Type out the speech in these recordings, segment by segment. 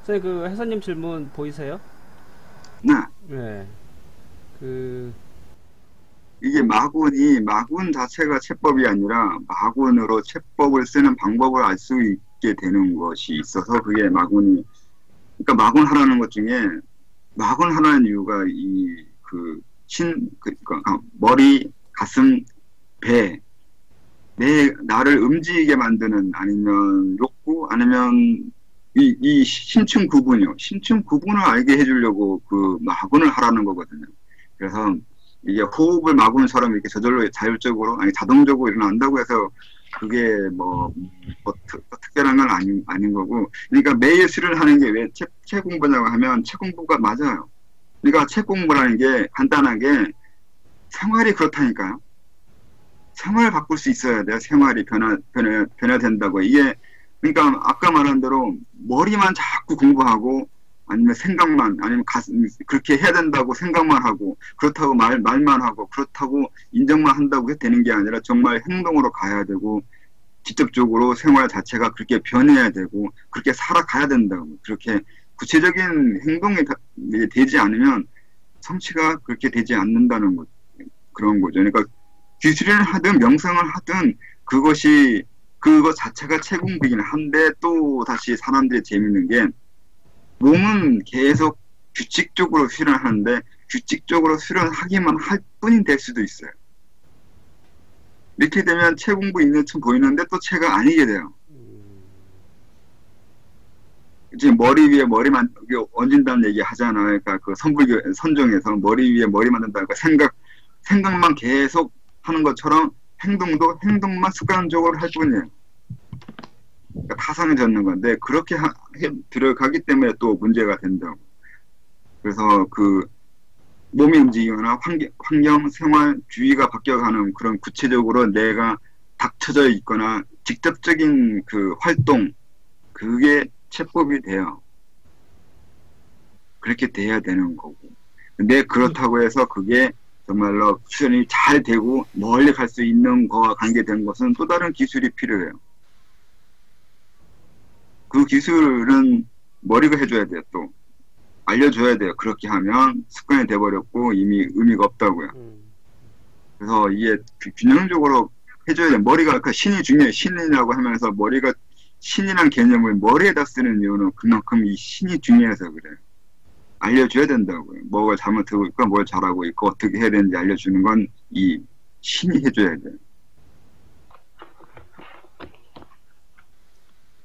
선생님 그 회사님 질문 보이세요? 네. 네. 그 이게 마군 자체가 채법이 아니라 마군으로 채법을 쓰는 방법을 알 수 있게 되는 것이 있어서 그게 마군이, 그러니까 마군 하라는 것 중에 마군 하라는 이유가 그러니까 머리, 가슴, 배, 나를 움직이게 만드는 아니면 욕구 아니면 이 심층 구분이요. 심층 구분을 알게 해주려고 그 마군을 하라는 거거든요. 그래서 이게 호흡을 마군처럼 이렇게 저절로 자율적으로 아니 자동적으로 일어난다고 해서 그게 특별한 건 아닌 거고. 그러니까 매일 수련하는 게 왜 책 공부냐고 하면 책 공부가 맞아요. 그러니까 책 공부라는 게 간단하게 생활이 그렇다니까요. 생활을 바꿀 수 있어야 돼요. 생활이 변화된다고. 이게, 그러니까 아까 말한 대로 머리만 자꾸 공부하고 아니면 생각만, 아니면 그렇게 해야 된다고 생각만 하고, 그렇다고 말만 하고, 그렇다고 인정만 한다고 해도 되는 게 아니라 정말 행동으로 가야 되고, 직접적으로 생활 자체가 그렇게 변해야 되고, 그렇게 살아가야 된다고. 그렇게 구체적인 행동이 되지 않으면 성취가 그렇게 되지 않는다는 거, 그런 거죠. 그러니까 기술을 하든 명상을 하든 그것 자체가 채공되긴 한데 또 다시 사람들이 재밌는 게 몸은 계속 규칙적으로 수련하는데 규칙적으로 수련하기만 할 뿐이 될 수도 있어요. 이렇게 되면 채 공부 있는 척 보이는데 또 채가 아니게 돼요. 지금 머리 위에 머리만 얹은다는 얘기 하잖아요. 그러니까 그 선정에서 머리 위에 머리 만든다니까 생각만 계속 하는 것처럼 행동만 습관적으로 할 뿐이에요. 그러니까 타산을 젓는 건데 그렇게 들어가기 때문에 또 문제가 된다고. 그래서 그 몸이 움직이거나 환경, 생활, 주의가 바뀌어가는 그런 구체적으로 내가 닥쳐져 있거나 직접적인 그 활동, 그게 채법이 돼요. 그렇게 돼야 되는 거고. 근데 그렇다고 해서 그게 정말로 수련이 잘 되고 멀리 갈 수 있는 거와 관계된 것은 또 다른 기술이 필요해요. 그 기술은 머리가 해줘야 돼요. 또 알려줘야 돼요. 그렇게 하면 습관이 돼버렸고 이미 의미가 없다고요. 그래서 이게 균형적으로 해줘야 돼요. 머리가 그 신이 중요해요. 신이라고 하면서 머리가 신이란 개념을 머리에다 쓰는 이유는 그만큼 이 신이 중요해서 그래요. 알려줘야 된다고요. 뭐가 잘못하고 있고 뭘 잘하고 있고 어떻게 해야 되는지 알려주는 건 이 신이 해줘야 돼요.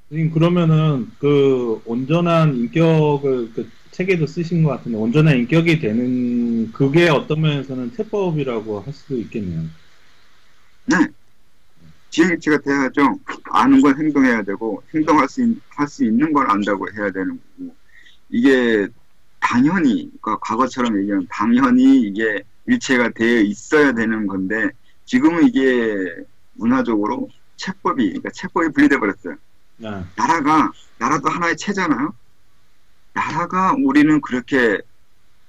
선생님, 그러면은 그 온전한 인격을 그 책에도 쓰신 것 같은데 온전한 인격이 되는 그게 어떤 면에서는 채법이라고 할 수도 있겠네요. 네. 지혜치가 돼야죠. 아는 건 행동해야 되고 행동할 수 있는 걸 안다고 해야 되는 거고. 이게 당연히, 그러니까 과거처럼 얘기하면 당연히 이게 일체가 되어 있어야 되는 건데 지금은 이게 문화적으로 그러니까 채법이 분리돼 버렸어요. 네. 나라도 하나의 체잖아요. 나라가 우리는 그렇게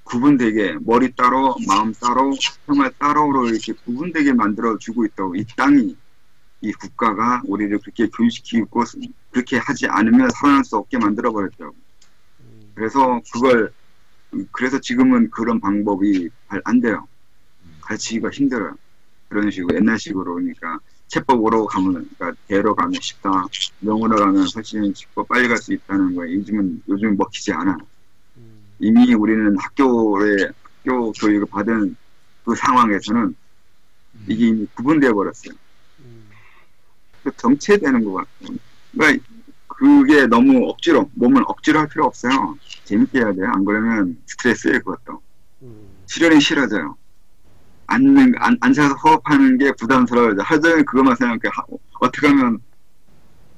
구분되게 머리 따로 마음 따로 생활 따로로 이렇게 구분되게 만들어 주고 있다고. 이 국가가 우리를 그렇게 교육시키고 그렇게 하지 않으면 살아날 수 없게 만들어 버렸죠. 그래서 지금은 그런 방법이 안 돼요. 가르치기가 힘들어요. 그런 식으로 옛날식으로. 그러니까 채법으로 가면, 그러니까 대로 가면 쉽다, 명으로 가면 훨씬 쉽고 빨리 갈 수 있다는 거예요. 요즘 먹히지 않아. 이미 우리는 학교 교육을 받은 그 상황에서는 이게 이미 구분되어 버렸어요. 정체되는 것 같아요. 그러니까 그게 너무 몸을 억지로 할 필요 없어요. 재밌게 해야 돼요. 안 그러면 스트레스예요, 그것도. 수련이 싫어져요. 앉아서 호흡하는 게 부담스러워요. 하루 종일 그것만 생각해. 어떻게 하면,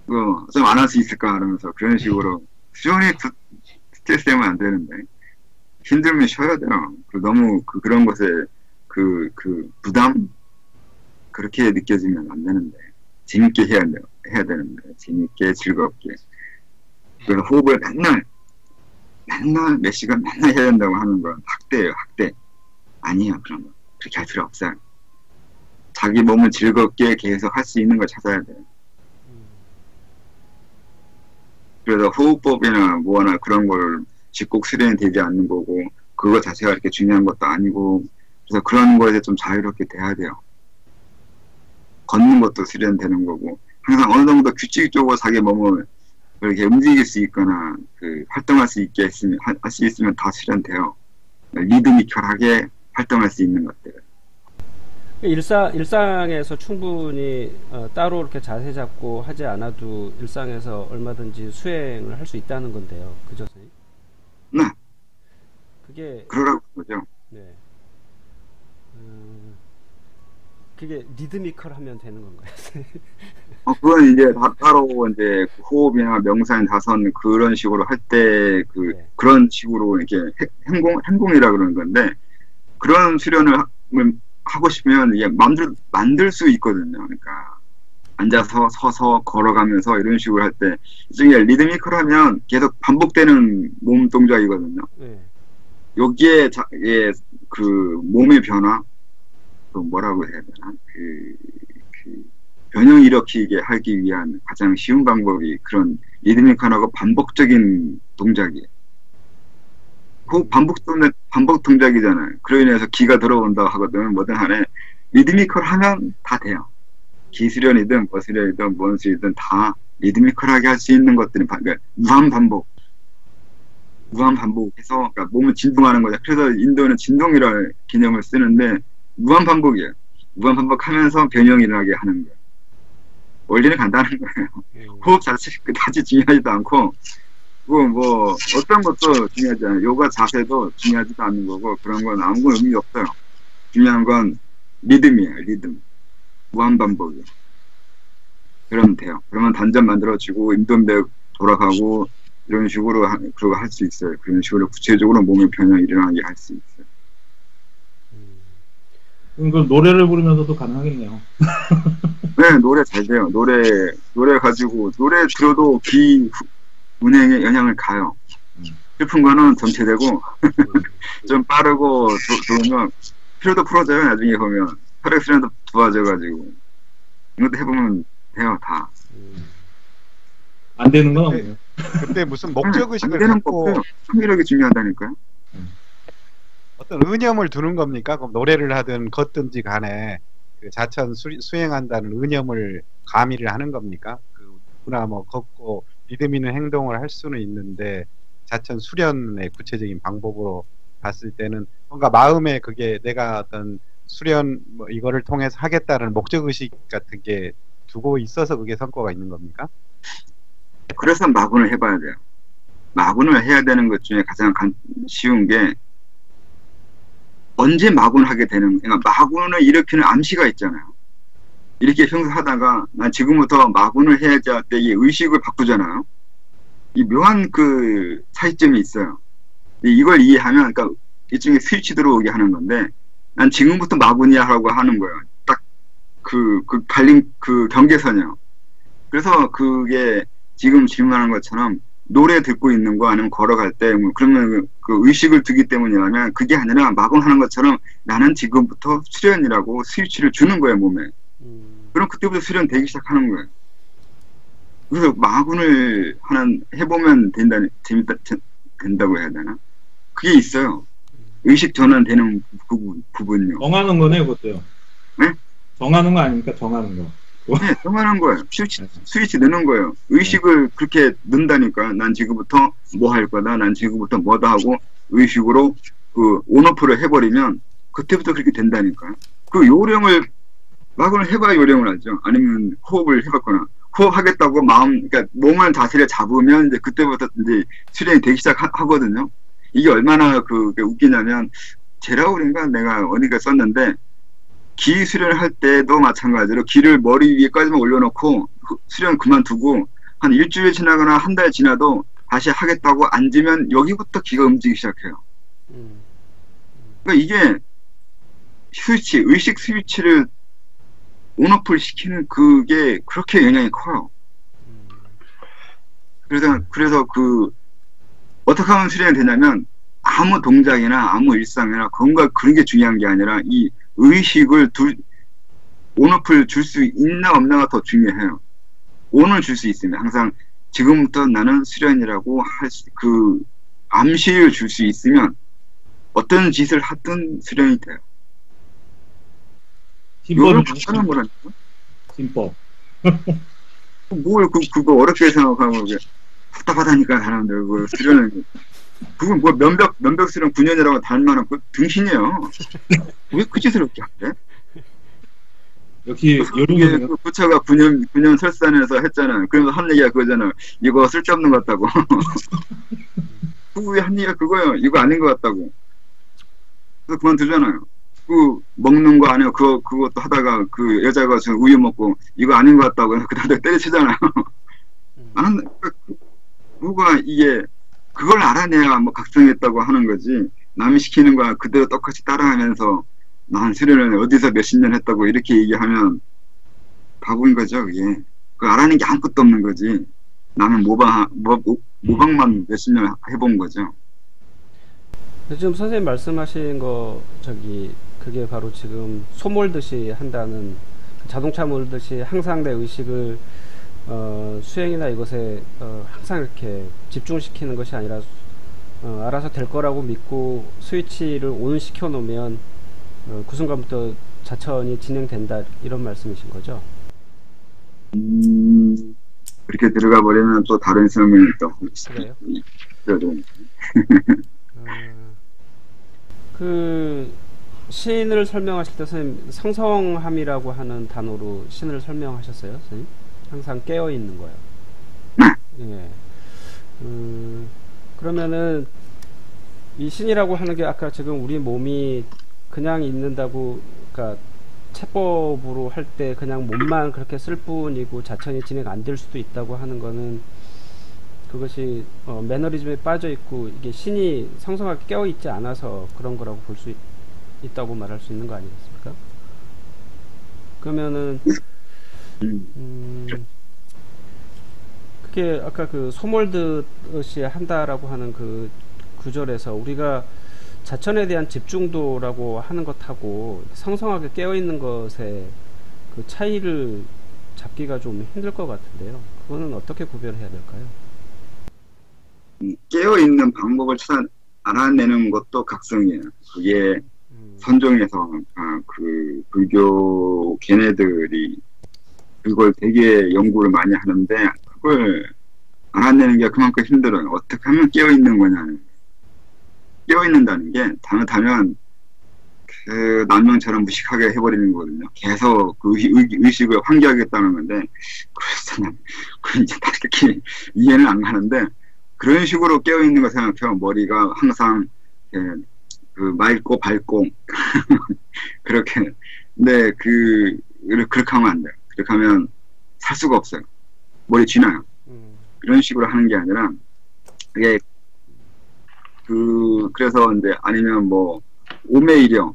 좀 안 할 수 있을까? 그러면서 그런 식으로. 수련이 스트레스 되면 안 되는데. 힘들면 쉬어야 돼요. 너무 그런 것에 부담? 그렇게 느껴지면 안 되는데. 재밌게 해야 되는데. 재밌게, 즐겁게. 그래서 호흡을 맨날 몇 시간 맨날 해야 된다고 하는 건 학대예요, 학대. 아니에요, 그런 거. 그렇게 할 필요 없어요. 자기 몸을 즐겁게 계속 할 수 있는 걸 찾아야 돼요. 그래서 호흡법이나 뭐나 그런 걸 집콕 수련이 되지 않는 거고, 그거 자체가 이렇게 중요한 것도 아니고, 그래서 그런 거에 좀 자유롭게 돼야 돼요. 걷는 것도 수련되는 거고, 항상 어느 정도 규칙적으로 자기 몸을 이렇게 움직일 수 있거나, 활동할 수 있게 했으면, 할 수 있으면 다 수련돼요. 리드미컬하게 활동할 수 있는 것들. 일상에서 충분히 따로 이렇게 자세 잡고 하지 않아도 일상에서 얼마든지 수행을 할 수 있다는 건데요. 그죠, 선생님? 네. 그게, 그러라고 보죠. 네. 그게 리드미컬 하면 되는 건가요? 그건 이제 다 따로 이제 호흡이나 명상, 다선 그런 식으로 할 때 네. 그런 식으로 이렇게 행공이라 그러는 건데, 그런 수련을 하고 싶으면 이게 만들 수 있거든요. 그러니까 앉아서 서서 걸어가면서 이런 식으로 할 때, 이게 리드미컬 하면 계속 반복되는 몸 동작이거든요. 네. 여기에 몸의 변화, 뭐라고 해야 되나, 변형 일으키게 하기 위한 가장 쉬운 방법이 그런 리드미컬하고 반복적인 동작이에요. 그 반복 동작이잖아요. 그로 인해서 기가 들어온다고 하거든. 뭐든 하네. 리드미컬 하면 다 돼요. 기수련이든 머수련이든 뭔 수이든 다 리드미컬하게 할 수 있는 것들이 무한 반복해서, 그러니까 몸을 진동하는 거죠. 그래서 인도는 진동이라는 개념을 쓰는데, 무한 반복이에요. 무한 반복하면서 변형이 일어나게 하는 거예요. 원리는 간단한 거예요. 호흡 자체 그다지 중요하지도 않고, 어떤 것도 중요하지 않아요. 요가 자세도 중요하지도 않는 거고, 그런 건 아무런 의미 없어요. 중요한 건 리듬이에요, 리듬. 무한 반복이에요. 그러면 돼요. 그러면 단전 만들어지고, 임동백 돌아가고, 이런 식으로, 그러고 할 수 있어요. 그런 식으로 구체적으로 몸의 변형이 일어나게 할 수 있어요. 그럼 노래를 부르면서도 가능하겠네요. 네, 노래 잘 돼요. 노래 가지고, 노래 들어도 귀 운행에 영향을 가요. 슬픈 거는 전체되고, 좀 빠르고 좋으면, 피로도 풀어져요, 나중에 보면. 혈액순환도 좋아져가지고. 이것도 해보면 돼요, 다. 안 되는 건 없네요. 그때 무슨 목적의식을 안 되는 거 갖고 없어요. 창의력이 중요하다니까요. 어떤 의념을 두는 겁니까? 그럼 노래를 하든 걷든지 간에 그 자천 수행한다는 의념을 가미를 하는 겁니까? 누구나 뭐 걷고 리듬 있는 행동을 할 수는 있는데, 자천 수련의 구체적인 방법으로 봤을 때는 뭔가 마음에 그게 내가 어떤 수련 이거를 통해서 하겠다는 목적의식 같은 게 두고 있어서 그게 성과가 있는 겁니까? 그래서 마군을 해봐야 돼요. 마군을 해야 되는 것 중에 가장 쉬운 게, 언제 마군을 하게 되는, 그러니까 마군을 일으키는 암시가 있잖아요. 이렇게 평소 하다가, 난 지금부터 마군을 해야지 할 때 이 의식을 바꾸잖아요. 이 묘한 차이점이 있어요. 이걸 이해하면, 그러니까 일종의 스위치 들어오게 하는 건데, 난 지금부터 마군이야 하고 하는 거예요. 딱 갈림, 경계선이요. 그래서 그게 지금 질문하는 것처럼, 노래 듣고 있는 거 아니면 걸어갈 때, 그러면 그 의식을 두기 때문이라면, 그게 아니라 마군하는 것처럼 나는 지금부터 수련이라고 스위치를 주는 거예요, 몸에. 그럼 그때부터 수련되기 시작하는 거예요. 그래서 마군을 해보면 된다고 해야 되나? 그게 있어요. 의식 전환되는 부분요. 정하는 거네, 그것도요. 네? 정하는 거 아닙니까? 정하는 거. 네, 정하는 거예요. 스위치 넣는 거예요. 의식을 그렇게 넣는다니까. 난 지금부터 뭐 할 거다. 난 지금부터 뭐다 하고 의식으로 온오프를 해버리면 그때부터 그렇게 된다니까. 그 요령을 마군을 해봐야 요령을 하죠. 아니면 호흡을 해봤거나. 호흡하겠다고 그러니까 몸을 자세를 잡으면 이제 그때부터 이제 수련이 되기 시작하거든요. 이게 얼마나 그게 웃기냐면, 제라울인가 내가 어디가 썼는데, 기 수련을 할 때도 마찬가지로 기를 머리 위에까지만 올려놓고 수련 그만두고 한 일주일 지나거나 한 달 지나도 다시 하겠다고 앉으면 여기부터 기가 움직이기 시작해요. 그러니까 이게 의식 스위치를 온오프를 시키는 그게 그렇게 영향이 커요. 그래서 어떻게 하면 수련이 되냐면, 아무 동작이나 아무 일상이나 그런 게 중요한 게 아니라 이 의식을 온오프를 줄 수 있나 없나가 더 중요해요. 온을 줄 수 있으면, 항상 지금부터 나는 수련이라고 그 암시를 줄 수 있으면 어떤 짓을 하든 수련이 돼요. 이거를 신법이 박사는 뭐라니까? 신법. 뭘 그거 어렵게 생각하고 이게 답답하다니까 사람들 그 수련은 그건 뭐 면벽 수련 9년이라고 달만한 그 등신이에요. 왜 그 짓을 그렇게 하래? 역시 이게 여름에 그 부처가 9년 설산에서 했잖아요. 그러면서 한 얘기가 그거잖아요. 이거 쓸데없는 것 같다고. 그 후에 한 얘기가 그거예요. 이거 아닌 것 같다고. 그래서 그만두잖아요. 그 먹는 거 아니에요. 그것도 하다가 그 여자가 저 우유 먹고 이거 아닌 것 같다고 그 다음에 때려치잖아요. 나는 누가 이게 그걸 알아내야 뭐 각성했다고 하는 거지. 남이 시키는 거 그대로 똑같이 따라하면서 난 수련을 어디서 몇십 년 했다고 이렇게 얘기하면 바보인 거죠. 그게 그 알아낸 게 아무것도 없는 거지. 나는 모방만 몇십 년 해본 거죠. 지금 선생님 말씀하신 거 그게 바로 지금 소 몰듯이 한다는 자동차 몰듯이 항상 내 의식을 수행이나 이것에 항상 이렇게 집중시키는 것이 아니라 알아서 될 거라고 믿고 스위치를 온 시켜 놓으면 그 순간부터 자천이 진행된다 이런 말씀이신 거죠? 그렇게 들어가 버리면 또 다른 설명이 또 그래요? 있어요. 그 신을 설명하실 때 선생님 성성함이라고 하는 단어로 신을 설명하셨어요, 선생님? 항상 깨어 있는 거요. 예. 그러면은 이 신이라고 하는 게 아까 지금 우리 몸이 그냥 있는다고, 그러니까 체법으로 할 때 그냥 몸만 그렇게 쓸 뿐이고 자천이 진행 안 될 수도 있다고 하는 거는 그것이 매너리즘에 빠져 있고 이게 신이 성성하게 깨어 있지 않아서 그런 거라고 볼 수 있다고 말할 수 있는 거 아니겠습니까? 그러면은 그게 아까 그 소몰듯이 한다라고 하는 그 구절에서 우리가 자천에 대한 집중도라고 하는 것하고 성성하게 깨어있는 것의 그 차이를 잡기가 좀 힘들 것 같은데요. 그거는 어떻게 구별해야 될까요? 깨어있는 방법을 알아내는 것도 각성이에요. 그게 선종에서 그 불교 걔네들이 그걸 되게 연구를 많이 하는데 그걸 알아내는 게 그만큼 힘들어요. 어떻게 하면 깨어있는 거냐는. 깨어있는다는 게 잘못하면 그 남명처럼 무식하게 해버리는 거거든요. 계속 그 의식을 환기하겠다는 건데 그래서 난 이제 다 이렇게 이해는 안 가는데 그런 식으로 깨어있는 거 생각해요. 머리가 항상 그 맑고 밝고 그렇게. 근데 그렇게 하면 안 돼요. 그렇게 하면 살 수가 없어요. 머리 쥐나요. 그런 식으로 하는 게 아니라 그게 그래서 이제 아니면 뭐 오매이려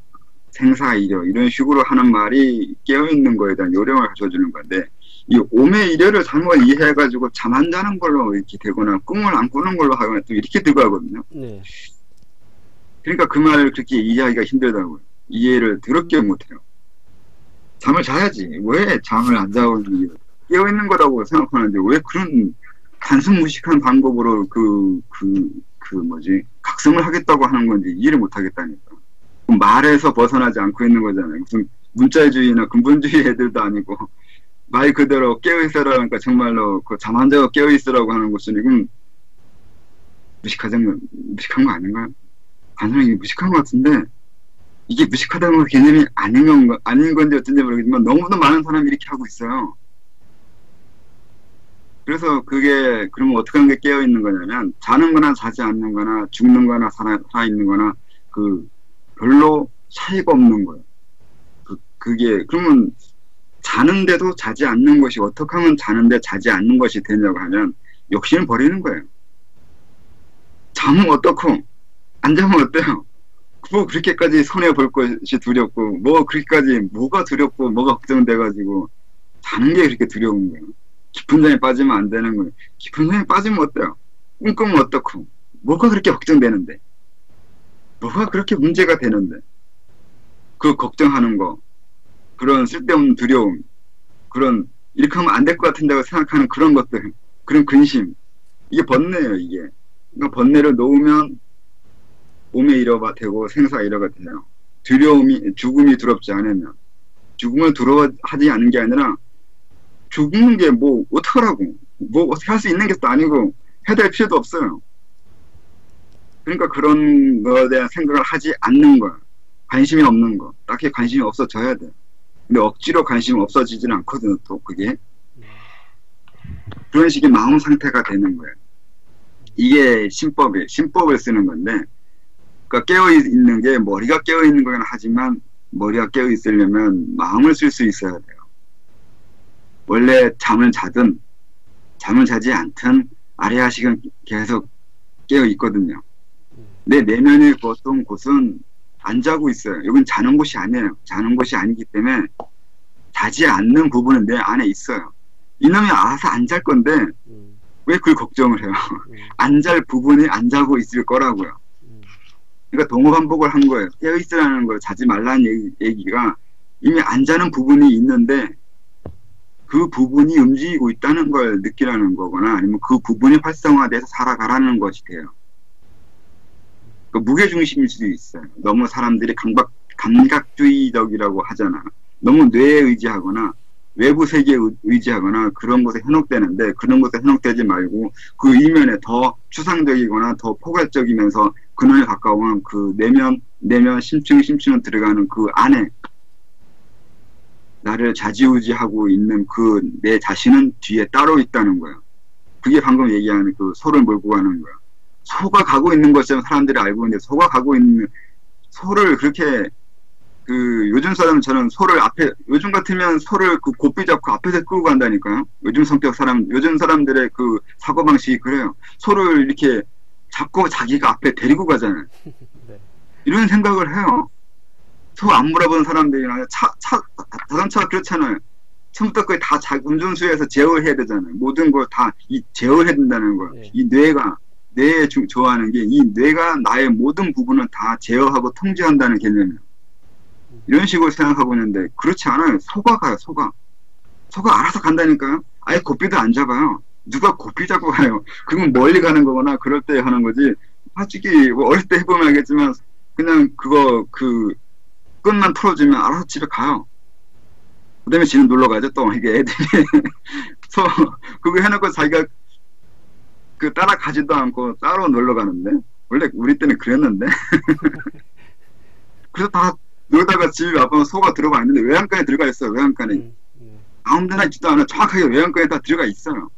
생사이려 이런 식으로 하는 말이 깨어있는 거에 대한 요령을 가져주는 건데 이 오매이려를 잘못 이해해가지고 잠 안 자는 걸로 이렇게 되거나 꿈을 안 꾸는 걸로 하거나 또 이렇게 들어가거든요. 네. 그러니까 그 말을 그렇게 이해하기가 힘들다고요. 이해를 더럽게 못해요. 잠을 자야지. 왜 잠을 안 자고 깨어있는 거라고 생각하는데 왜 그런 단순 무식한 방법으로 각성을 하겠다고 하는 건지 이해를 못 하겠다니까. 말에서 벗어나지 않고 있는 거잖아요. 무슨 문자주의나 근본주의 애들도 아니고 말 그대로 깨어있으라니까 정말로 그 잠 안 자고 깨어있으라고 하는 것은 이건 무식한 거 아닌가요? 단순히 무식한 것 같은데 이게 무식하다는 건 개념이 아닌 건지 어쩐지 모르겠지만 너무도 많은 사람이 이렇게 하고 있어요. 그래서 그게 그러면 어떻게 하는 게 깨어있는 거냐면 자는 거나 자지 않는 거나 죽는 거나 살아있는 거나 별로 차이가 없는 거예요. 그게 그러면 자는데도 자지 않는 것이 어떻게 하면 자는데 자지 않는 것이 되냐고 하면 욕심을 버리는 거예요. 자면 어떻고 안 자면 어때요? 뭐 그렇게까지 손해볼 것이 두렵고 뭐 그렇게까지 뭐가 두렵고 뭐가 걱정돼가지고 자는 게 그렇게 두려운 거예요. 깊은 잠에 빠지면 안 되는 거예요. 깊은 잠에 빠지면 어때요? 꿈꾸면 어떻고 뭐가 그렇게 걱정되는데 뭐가 그렇게 문제가 되는데 그 걱정하는 거 그런 쓸데없는 두려움 그런 이렇게 하면 안 될 것 같은다고 생각하는 그런 것들 그런 근심. 이게 번뇌예요, 이게. 그러니까 번뇌를 놓으면 몸의 일어가 되고 생사 일어가 돼요. 죽음이 두렵지 않으면. 죽음을 두려워하지 않은 게 아니라 죽는 게 뭐 어떡하라고. 뭐 어떻게 할 수 있는 게 또 아니고 해야 필요도 없어요. 그러니까 그런 거에 대한 생각을 하지 않는 거야. 관심이 없는 거. 딱히 관심이 없어져야 돼. 근데 억지로 관심이 없어지지는 않거든요, 또 그게. 그런 식의 마음 상태가 되는 거예요. 이게 신법을 쓰는 건데, 그러니까 깨어있는 게 머리가 깨어있는 거긴 하지만, 머리가 깨어있으려면 마음을 쓸 수 있어야 돼요. 원래 잠을 자든, 잠을 자지 않든, 아래아식은 계속 깨어있거든요. 내 내면의 어떤 곳은 안 자고 있어요. 여긴 자는 곳이 아니에요. 자는 곳이 아니기 때문에 자지 않는 부분은 내 안에 있어요. 이놈이 알아서 안 잘 건데 왜 그걸 걱정을 해요? 안 잘 부분이 안 자고 있을 거라고요. 그러니까 동호반복을 한 거예요. 깨어있으라는 걸 자지 말라는 얘기가 이미 안 자는 부분이 있는데 그 부분이 움직이고 있다는 걸 느끼라는 거거나 아니면 그 부분이 활성화돼서 살아가라는 것이 돼요. 그 무게중심일 수도 있어요. 너무 사람들이 감각주의적이라고 하잖아. 너무 뇌에 의지하거나 외부 세계에 의지하거나 그런 곳에 현혹되는데 그런 곳에 현혹되지 말고 그 이면에 더 추상적이거나 더 포괄적이면서 근원에 가까운 그 내면 심층은 들어가는 그 안에 나를 좌지우지하고 있는 그 내 자신은 뒤에 따로 있다는 거예요. 그게 방금 얘기하는 그 소를 몰고 가는 거예요. 소가 가고 있는 것처럼 사람들이 알고 있는데 소가 가고 있는 소를 그렇게 그 요즘 사람처럼 소를 앞에 요즘 같으면 소를 그 고삐 잡고 앞에서 끌고 간다니까요. 요즘 사람들의 그 사고 방식이 그래요. 소를 이렇게 잡고 자기가 앞에 데리고 가잖아요. 네. 이런 생각을 해요. 소 안 물어보는 사람들이나 자동차가 그렇잖아요. 처음부터 거의 다 운전수에서 제어해야 되잖아요. 모든 걸 다 제어해야 된다는 거. 네. 이 뇌에 좋아하는 게 이 뇌가 나의 모든 부분을 다 제어하고 통제한다는 개념이에요. 이런 식으로 생각하고 있는데 그렇지 않아요. 소가 가요. 소가 알아서 간다니까요. 아예 고삐도 안 잡아요. 누가 고삐 잡고 가요. 그건 멀리 가는 거거나 그럴 때 하는 거지. 솔직히 뭐 어릴 때 해보면 알겠지만 그냥 그거 그 끈만 풀어주면 알아서 집에 가요. 그 다음에 지는 놀러 가죠. 또 이게 애들이 그거 해놓고 자기가 그 따라가지도 않고 따로 놀러 가는데 원래 우리 때는 그랬는데 그래서 다 놀다가 집에 와보면 소가 들어가 있는데 외양간에 들어가 있어요. 외양간에 아무 데나 있지도 않아. 정확하게 외양간에 다 들어가 있어요.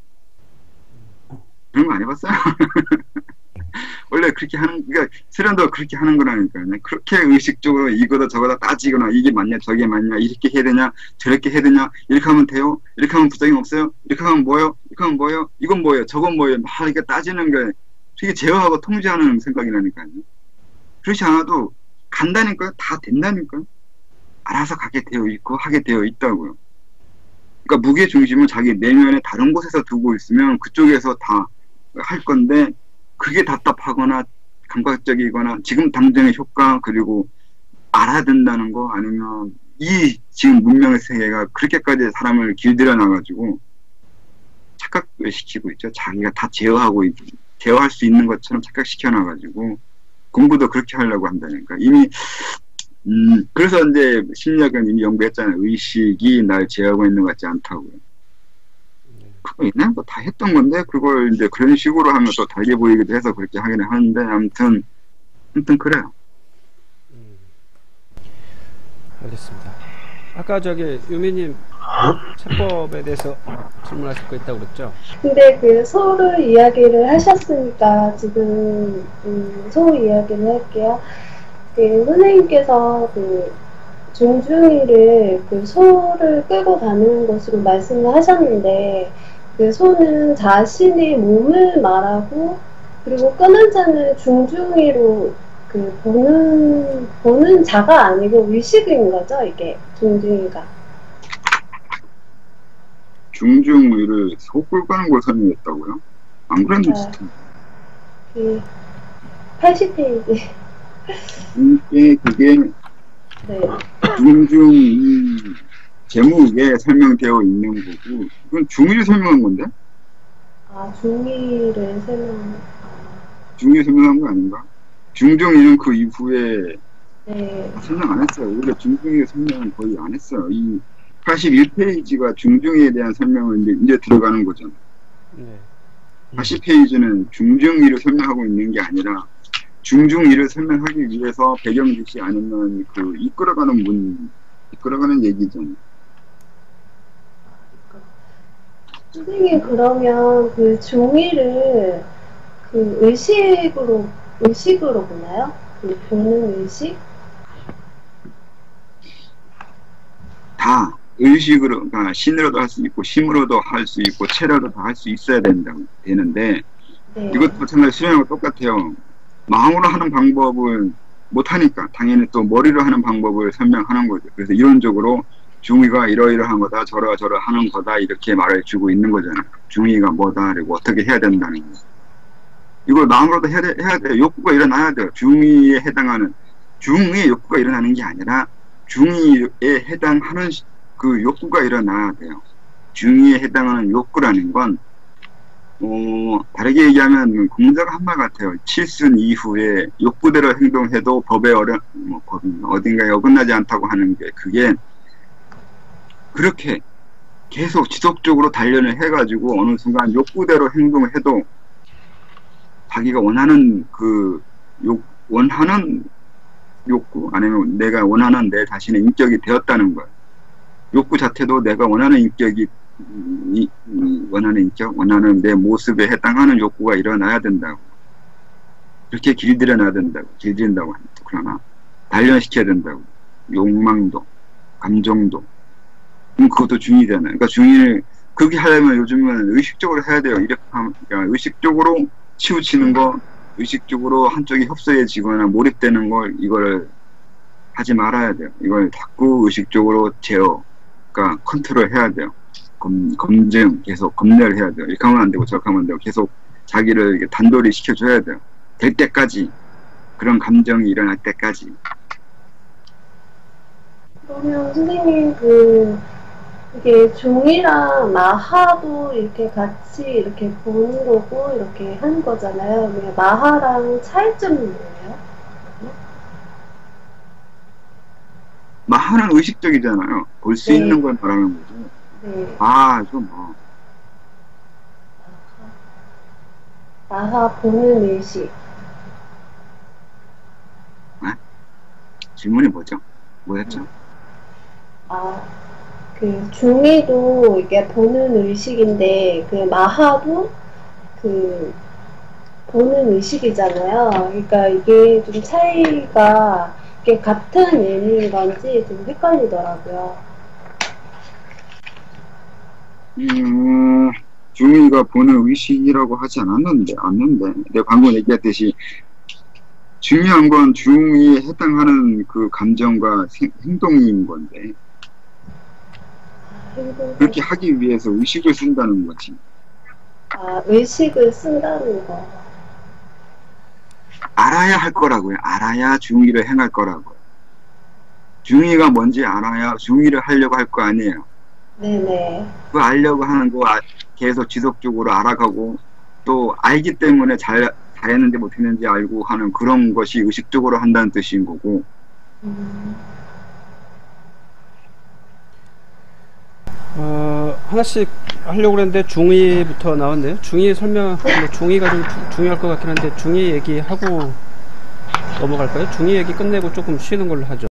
그런 거 안 해봤어요? 원래 그렇게 그러니까 세련도 그렇게 하는 거라니까요. 그렇게 의식적으로 이거다 저거다 따지거나 이게 맞냐 저게 맞냐 이렇게 해야 되냐 저렇게 해야 되냐 이렇게 하면 돼요 이렇게 하면 부작용 없어요 이렇게 하면 뭐예요 이렇게 하면 뭐예요 이건 뭐예요 저건 뭐예요 막 이렇게 따지는 게 되게 제어하고 통제하는 생각이라니까요. 그렇지 않아도 간다니까요. 다 된다니까요. 알아서 가게 되어 있고 하게 되어 있다고요. 그러니까 무게 중심을 자기 내면에 다른 곳에서 두고 있으면 그쪽에서 다 할 건데 그게 답답하거나 감각적이거나 지금 당장의 효과 그리고 알아야 된다는 거 아니면 이 지금 문명의 세계가 그렇게까지 사람을 길들여 놔가지고 착각을 시키고 있죠. 자기가 다 제어할 수 있는 것처럼 착각시켜 놔가지고 공부도 그렇게 하려고 한다니까. 이미 그래서 이제 심리학은 이미 연구했잖아요. 의식이 날 제어하고 있는 것 같지 않다고요. 그거 있나? 뭐 다 했던 건데 그걸 이제 그런 식으로 하면 또 달게 보이기도 해서 그렇게 하긴 하는데 아무튼 그래요. 알겠습니다. 아까 저기 유미님 채법에 대해서 질문하실 거 있다고 그랬죠? 근데 그 소를 이야기를 하셨으니까 지금 소 이야기를 할게요. 그 선생님께서 그 중중이를 그 소를 끌고 가는 것으로 말씀을 하셨는데 그 소는 자신의 몸을 말하고 그리고 끄는 자는 중중이로 그 보는 자가 아니고 의식인 거죠, 이게 중중이가. 중중의를 소 끌고 가는 걸 설명했다고요? 안 그랬는데. 그 80페이지. 그게 네. 중중이 제목에 설명되어 있는 거고, 이건 중의를 설명한 건데? 중의를 설명, 중의 설명한 거 아닌가? 중정이는 그 이후에 네. 설명 안 했어요. 우리가 중중의 설명은 거의 안 했어요. 이 81페이지가 중중의에 대한 설명은 이제 들어가는 거잖아요. 네. 80페이지는 중중의를 설명하고 있는 게 아니라 중중의를 설명하기 위해서 배경지시 아니면 그 이끌어가는 얘기잖아요. 선생님, 그러면 그 중의를 그 의식으로 보나요? 그 보는 의식? 다 의식으로, 그러니까 신으로도 할 수 있고 심으로도 할 수 있고 체로도 다 할 수 있어야 되는데 네. 이것도 마찬가지 수행하고 똑같아요. 마음으로 하는 방법을 못하니까 당연히 또 머리로 하는 방법을 설명하는 거죠. 그래서 이론적으로 중의가 이러이러한 거다 저러하는 거다 이렇게 말해주고 있는 거잖아요. 중의가 뭐다 그리고 어떻게 해야 된다는 거. 이걸 마음으로도 해야 돼요. 욕구가 일어나야 돼요. 중의에 해당하는 중의의 욕구가 일어나는 게 아니라 중의에 해당하는 그 욕구가 일어나야 돼요. 중의에 해당하는 욕구라는 건 다르게 얘기하면 공자가 한 말 같아요. 칠순 이후에 욕구대로 행동해도 법에 어딘가에 어긋나지 않다고 하는 게 그게 그렇게 계속 지속적으로 단련을 해가지고 어느 순간 욕구대로 행동을 해도 자기가 원하는 원하는 욕구 아니면 내가 원하는 내 자신의 인격이 되었다는 거예요. 욕구 자체도 내가 원하는 인격이 원하는 내 모습에 해당하는 욕구가 일어나야 된다고. 그렇게 길들여놔야 된다고. 길들인다고 합니다. 그러나 단련시켜야 된다고. 욕망도, 감정도. 그것도 중의잖아요. 그러니까 중의를 그렇게 하려면 요즘은 의식적으로 해야 돼요. 이렇게 하면, 그러니까 의식적으로 치우치는 거, 의식적으로 한쪽이 협소해지거나 몰입되는 걸 이거를 하지 말아야 돼요. 이걸 자꾸 의식적으로 그러니까 컨트롤 해야 돼요. 검증, 계속 검열을 해야 돼요. 이렇게 하면 안 되고 저렇게 하면 안 되고 계속 자기를 이렇게 단돌이 시켜줘야 돼요. 될 때까지. 그런 감정이 일어날 때까지. 그러면 선생님, 이게 중이랑 마하도 이렇게 같이 이렇게 보는 거고, 이렇게 하는 거잖아요. 그냥 마하랑 차이점은 뭐예요? 마하는 의식적이잖아요. 볼 수 네. 있는 걸 말하는 거죠. 네. 좀 뭐. 마하 보는 의식. 질문이 뭐죠? 뭐였죠? 그 중이도 이게 보는 의식인데, 그 마하도 그 보는 의식이잖아요. 그러니까 이게 좀 차이가 이게 같은 의미인 건지 좀 헷갈리더라고요. 중의가 보는 의식이라고 하지 않았는데, 내가 방금 얘기했듯이 중요한 건 중의에 해당하는 그 감정과 행동인 건데, 그렇게 하기 위해서 의식을 쓴다는 거지. 의식을 쓴다는 거. 알아야 할 거라고요. 알아야 중의를 행할 거라고요. 중의가 뭔지 알아야 중의를 하려고 할 거 아니에요. 네네. 그 알려고 하는 거 계속 지속적으로 알아가고 또 알기 때문에 잘했는지 못했는지 알고 하는 그런 것이 의식적으로 한다는 뜻인 거고. 하나씩 하려고 그랬는데 중의부터 나왔네요. 중의 설명하는데 중의가 좀 중요할 것 같긴 한데 중의 얘기하고 넘어갈까요? 중의 얘기 끝내고 조금 쉬는 걸로 하죠.